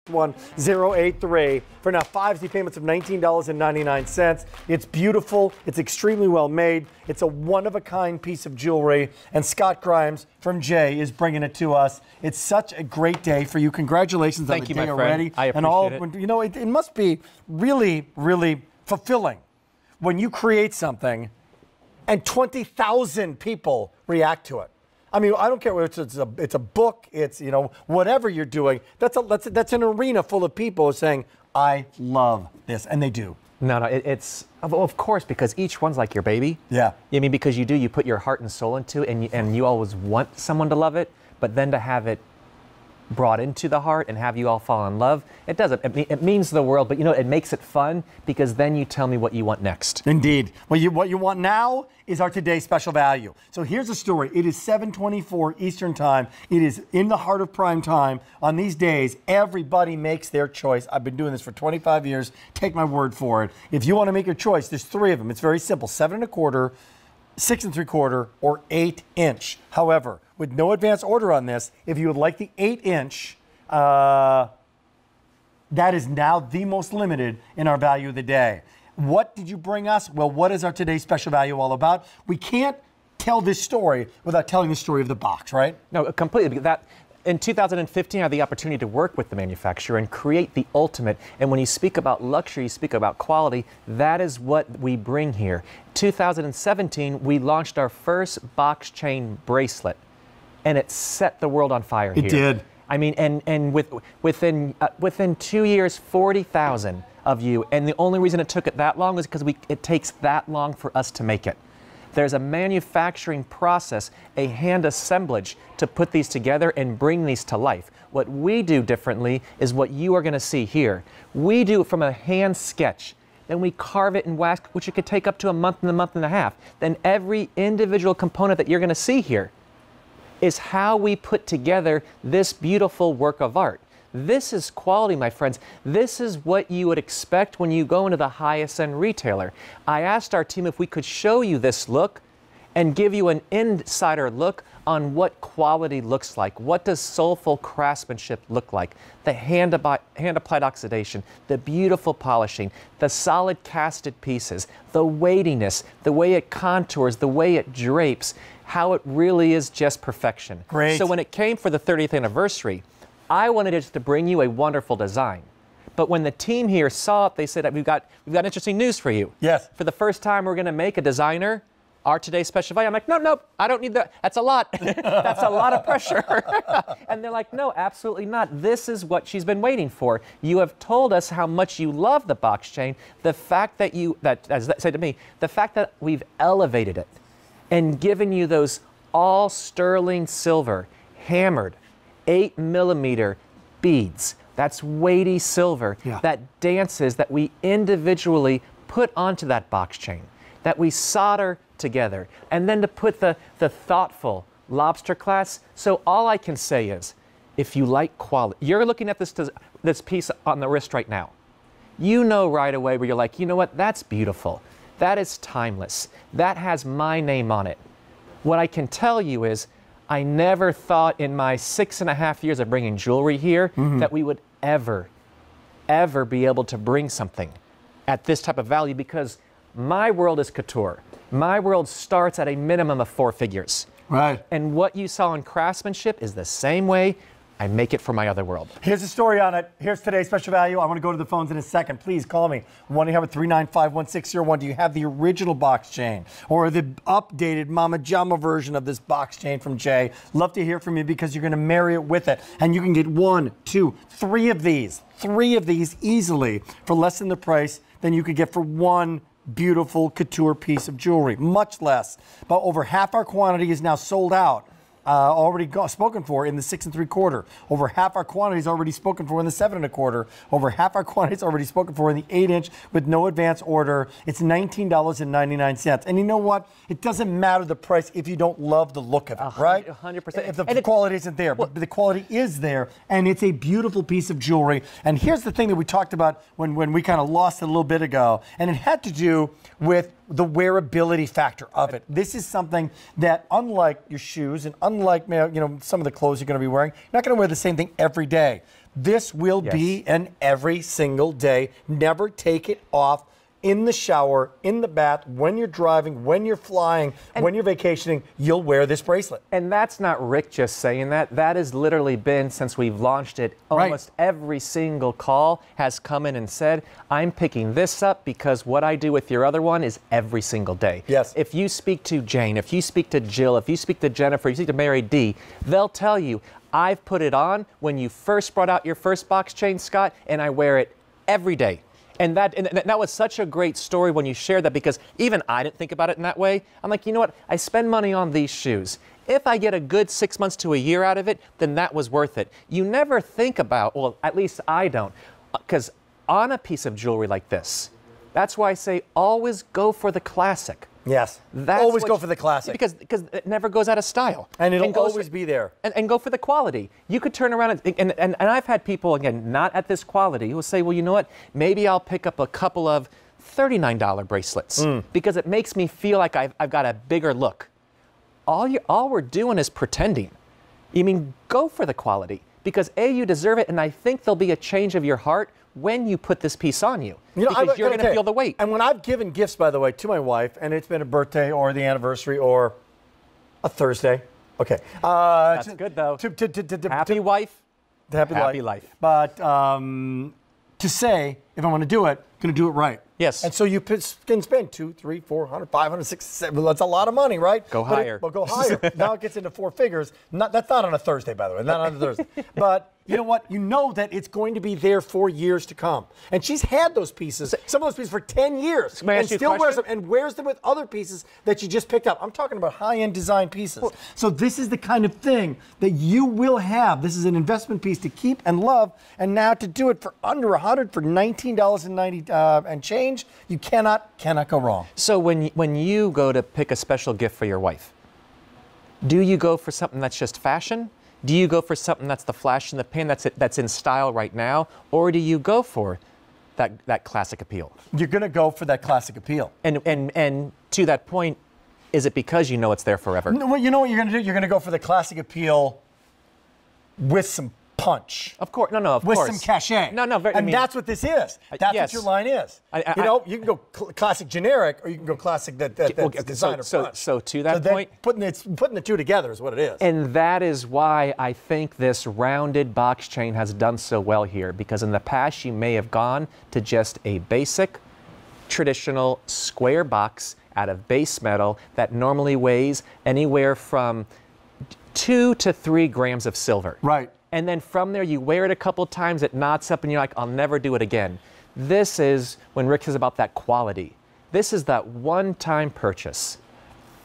1083 for now 5 easy payments of $19.99. It's beautiful. It's extremely well made. It's a one-of-a-kind piece of jewelry. And Scott Grimes from Jay is bringing it to us. It's such a great day for you. Congratulations on the day already. I appreciate it. You know, it must be really, really fulfilling when you create something and 20,000 people react to it. I mean, I don't care whether it's a book, it's, you know, whatever you're doing. That's an arena full of people saying, I love this, and they do. No, it's of course, because each one's like your baby. Yeah. I mean, because you put your heart and soul into it, and you always want someone to love it, but then to have it brought into the heart and have you all fall in love, it means the world, but you know, it makes it fun because then you tell me what you want next. Indeed. What you want now is our today's special value. So here's a story. It is 7:24 Eastern Time. It is in the heart of prime time. On these days, everybody makes their choice. I've been doing this for 25 years. Take my word for it. If you want to make your choice, there's 3 of them. It's very simple. 7 1/4, 6 3/4, or 8 inch. However, with no advance order on this, if you would like the 8 inch, that is now the most limited in our value of the day. What did you bring us? Well, what is our today's special value all about? We can't tell this story without telling the story of the box, right? No, completely. In 2015, I had the opportunity to work with the manufacturer and create the ultimate. And when you speak about luxury, you speak about quality, that is what we bring here. 2017, we launched our first box chain bracelet, and it set the world on fire here. It did. I mean, and within 2 years, 40,000 of you, and the only reason it took it that long is because it takes that long for us to make it. There's a manufacturing process, a hand assemblage to put these together and bring these to life. What we do differently is what you are going to see here. We do it from a hand sketch. Then we carve it in wax, which it could take up to a month and a half. Then every individual component that you're going to see here is how we put together this beautiful work of art. This is quality, my friends. This is what you would expect when you go into the highest end retailer. I asked our team if we could show you this look and give you an insider look on what quality looks like. What does soulful craftsmanship look like? The hand applied oxidation, the beautiful polishing, the solid casted pieces, the weightiness, the way it contours, the way it drapes, how it really is just perfection. Great. So when it came for the 30th anniversary, I wanted it to bring you a wonderful design. But when the team here saw it, they said, we've got interesting news for you. Yes. For the first time, we're going to make a designer our today's special value. I'm like, no, I don't need that. That's a lot. That's a lot of pressure. And they're like, no, absolutely not. This is what she's been waiting for. You have told us how much you love the box chain. The fact that as they say to me, the fact that we've elevated it and given you those all sterling silver, hammered, 8mm beads. That's weighty silver that dances, that we individually put onto that box chain, that we solder together, and then to put the thoughtful lobster clasp. So all I can say is, if you like quality, you're looking at this piece on the wrist right now. You know right away where you're like, you know what, that's beautiful. That is timeless. That has my name on it. What I can tell you is, I never thought in my 6.5 years of bringing jewelry here that we would ever be able to bring something at this type of value, because my world is couture. My world starts at a minimum of 4 figures. Right. And what you saw in craftsmanship is the same way I make it for my other world. Here's the story on it. Here's today's special value. I want to go to the phones in a second. Please call me. 1-800-395-1601. Do you have the original box chain or the updated Mama Jama version of this box chain from Jay? Love to hear from you because you're going to marry it with it. And you can get 1, 2, 3 of these. 3 of these easily for less than the price than you could get for one beautiful couture piece of jewelry. Much less. But over half our quantity is now sold out. Already spoken for in the 6 3/4. Over half our quantity is already spoken for in the 7 1/4. Over half our quantity is already spoken for in the 8 inch with no advance order. It's $19.99. And you know what? It doesn't matter the price if you don't love the look of it, right? 100%. If the quality isn't there, but the quality is there, and it's a beautiful piece of jewelry. And here's the thing that we talked about when we kind of lost it a little bit ago, and it had to do with the wearability factor of it. This is something that, unlike your shoes and unlike some of the clothes you're going to be wearing, you're not going to wear the same thing every day. This will be an every single day. Never take it off. In the shower, in the bath, when you're driving, when you're flying, when you're vacationing, you'll wear this bracelet. And that's not Rick just saying that. That has literally been, since we've launched it, almost every single call has come in and said, I'm picking this up because what I do with your other one is every single day. Yes. If you speak to Jane, if you speak to Jill, if you speak to Jennifer, if you speak to Mary D, they'll tell you, I've put it on when you first brought out your first box chain, Scott, and I wear it every day. And that was such a great story when you shared that, because even I didn't think about it in that way. I'm like, you know what? I spend money on these shoes. If I get a good 6 months to a year out of it, then that was worth it. You never think about, well, at least I don't, because on a piece of jewelry like this, that's why I say always go for the classic. Yes. Always go for the classic. Because it never goes out of style. And it'll always be there. And go for the quality. You could turn around and I've had people, again, not at this quality, who will say, well, you know what? Maybe I'll pick up a couple of $39 bracelets because it makes me feel like I've got a bigger look. All we're doing is pretending. You mean, go for the quality. Because A, you deserve it, and I think there'll be a change of your heart when you put this piece on you. Because you're going to feel the weight. And when I've given gifts, by the way, to my wife, and it's been a birthday or the anniversary or a Thursday. Okay. That's good, though. Happy wife. Happy life. But to say, if I want to do it, I'm going to do it right. Yes. And so you can spend $200, $300, $400, $500, $600, $700. That's a lot of money, right? Go higher. Go higher. Now it gets into four figures. That's not on a Thursday, by the way. Not on a Thursday. But you know what? You know that it's going to be there for years to come. And she's had those pieces, some of those pieces for 10 years, and still wears them, and wears them with other pieces that you just picked up. I'm talking about high-end design pieces. Well, so this is the kind of thing that you will have. This is an investment piece to keep and love, and now to do it for under $100 for $19.90 and change, you cannot go wrong. So when you go to pick a special gift for your wife, do you go for something that's just fashion? Do you go for something that's the flash in the pan, that's in style right now? Or do you go for that classic appeal? You're going to go for that classic appeal. And to that point, is it because you know it's there forever? No, well, you know what you're going to do? You're going to go for the classic appeal with some punch. Of course. No, of course. With some cachet. No. That's what this is. That's what your line is. You can go classic generic, or you can go classic that's designer punch. So to that point, putting the two together is what it is. And that is why I think this rounded box chain has done so well here, because in the past you may have gone to just a basic, traditional square box out of base metal that normally weighs anywhere from 2 to 3 grams of silver. Right. And then from there, you wear it a couple times, it knots up, and you're like, I'll never do it again. This is, when Rick says about that quality, this is that one-time purchase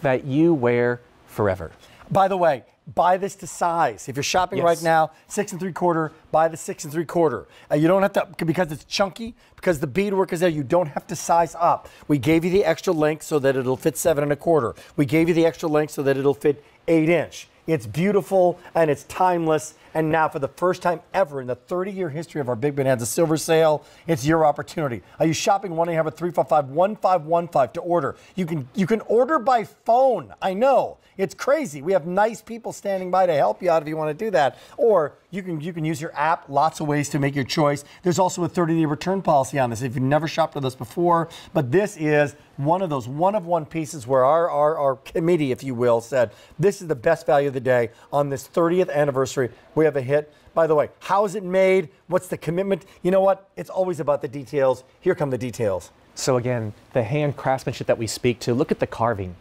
that you wear forever. By the way, buy this to size. If you're shopping right now, 6 3/4, buy the 6 3/4. You don't have to, because it's chunky, because the beadwork is there, you don't have to size up. We gave you the extra length so that it'll fit 7 1/4. We gave you the extra length so that it'll fit 8-inch. It's beautiful and it's timeless. And now, for the first time ever in the 30-year history of our Big Bonanza Silver Sale, it's your opportunity. Are you shopping? 1-800-355-1515 to order. You can order by phone. I know it's crazy. We have nice people standing by to help you out if you want to do that. Or you can use your app. Lots of ways to make your choice. There's also a 30-day return policy on this if you've never shopped with us before. But this is one of those one-of-one pieces where our committee, if you will, said this is the best value of the day on this 30th anniversary. We have a hit. By the way, how is it made? What's the commitment? You know what? It's always about the details. Here come the details. So again, the hand craftsmanship that we speak to, look at the carving.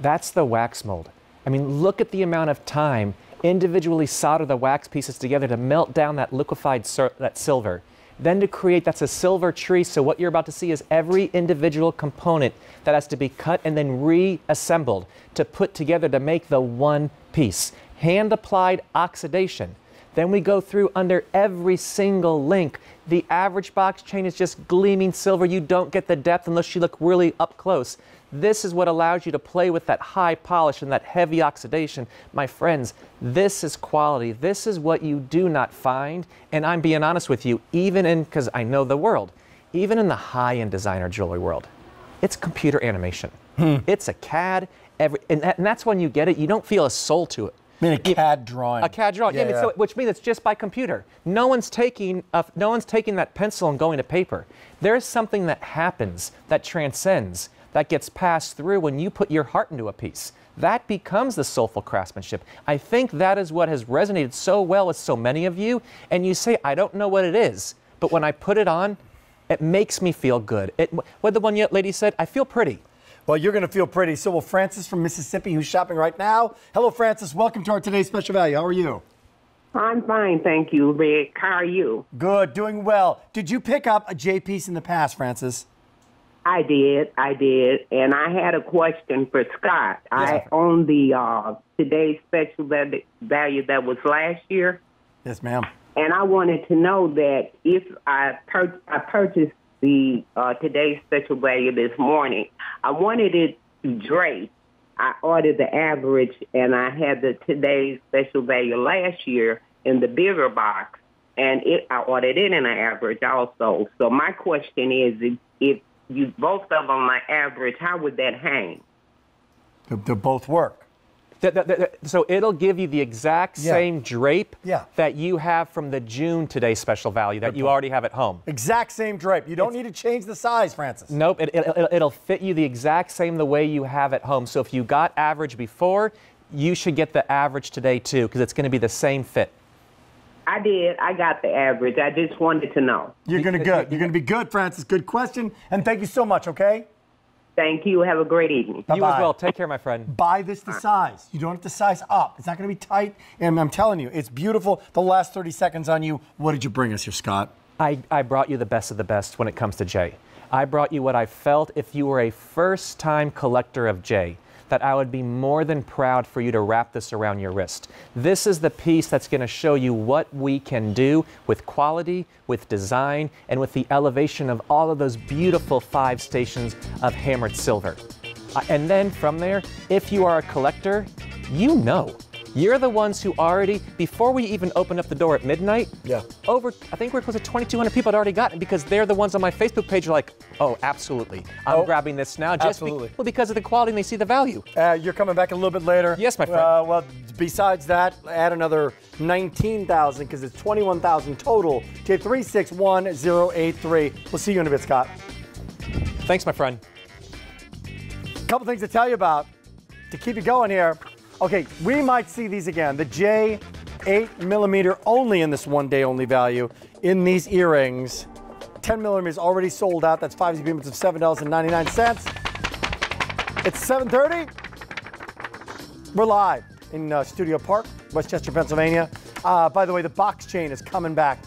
That's the wax mold. I mean, look at the amount of time individually solder the wax pieces together to melt down that liquefied that silver. Then to create, that's a silver tree. So what you're about to see is every individual component that has to be cut and then reassembled to put together to make the one piece. Hand applied oxidation. Then we go through under every single link. The average box chain is just gleaming silver. You don't get the depth unless you look really up close. This is what allows you to play with that high polish and that heavy oxidation. My friends, this is quality. This is what you do not find. And I'm being honest with you, because I know the world, even in the high-end designer jewelry world, it's computer animation. It's a CAD, and that's when you get it. You don't feel a soul to it. I mean a CAD drawing. A CAD drawing, yeah. So, which means it's just by computer. No one's taking that pencil and going to paper. There's something that happens, that transcends, that gets passed through when you put your heart into a piece. That becomes the soulful craftsmanship. I think that is what has resonated so well with so many of you. And you say, I don't know what it is, but when I put it on, it makes me feel good. What the one lady said, I feel pretty. Well, you're going to feel pretty. So will Francis from Mississippi, who's shopping right now. Hello, Francis. Welcome to our Today's Special Value. How are you? I'm fine, thank you, Rick. How are you? Good, doing well. Did you pick up a J piece in the past, Francis? I did, and I had a question for Scott. Yes, I own the Today's Special Value that was last year. Yes, ma'am. And I wanted to know that if I purchased the Today's Special Value this morning, I wanted it to drape. I ordered the average, and I had the Today's Special Value last year in the bigger box, and I ordered it in an average also. So my question is, if you both of them are average, how would that hang? They both work. So it'll give you the exact same drape that you have from the June Today's Special Value that you already have at home. Exact same drape. You don't need to change the size, Francis. Nope, it'll fit you the exact same the way you have at home. So if you got average before, you should get the average today too, because it's going to be the same fit. I did. I got the average. I just wanted to know. You're going to be good, Francis. Good question. And thank you so much, okay? Thank you. Have a great evening. Bye-bye. You as well. Take care, my friend. Buy this to size. You don't have to size up. It's not going to be tight. And I'm telling you, it's beautiful. The last 30 seconds on you. What did you bring us here, Scott? I brought you the best of the best when it comes to J. I brought you what I felt if you were a first-time collector of J, that I would be more than proud for you to wrap this around your wrist. This is the piece that's going to show you what we can do with quality, with design, and with the elevation of all of those beautiful 5 stations of hammered silver. And then from there, if you are a collector, you know. You're the ones who already, before we even opened up the door at midnight, I think we're close to 2,200 people had already gotten it, because they're the ones on my Facebook page who are like, oh, absolutely. I'm grabbing this now because of the quality and they see the value. You're coming back a little bit later. Yes, my friend. Well, besides that, add another 19,000 because it's 21,000 total to 361083. We'll see you in a bit, Scott. Thanks, my friend. A couple things to tell you about to keep you going here. Okay, we might see these again. The J 8mm only in this one-day only value in these earrings. 10mm is already sold out. That's 5 payments of $7.99. It's 7:30. We're live in Studio Park, Westchester, Pennsylvania. By the way, the box chain is coming back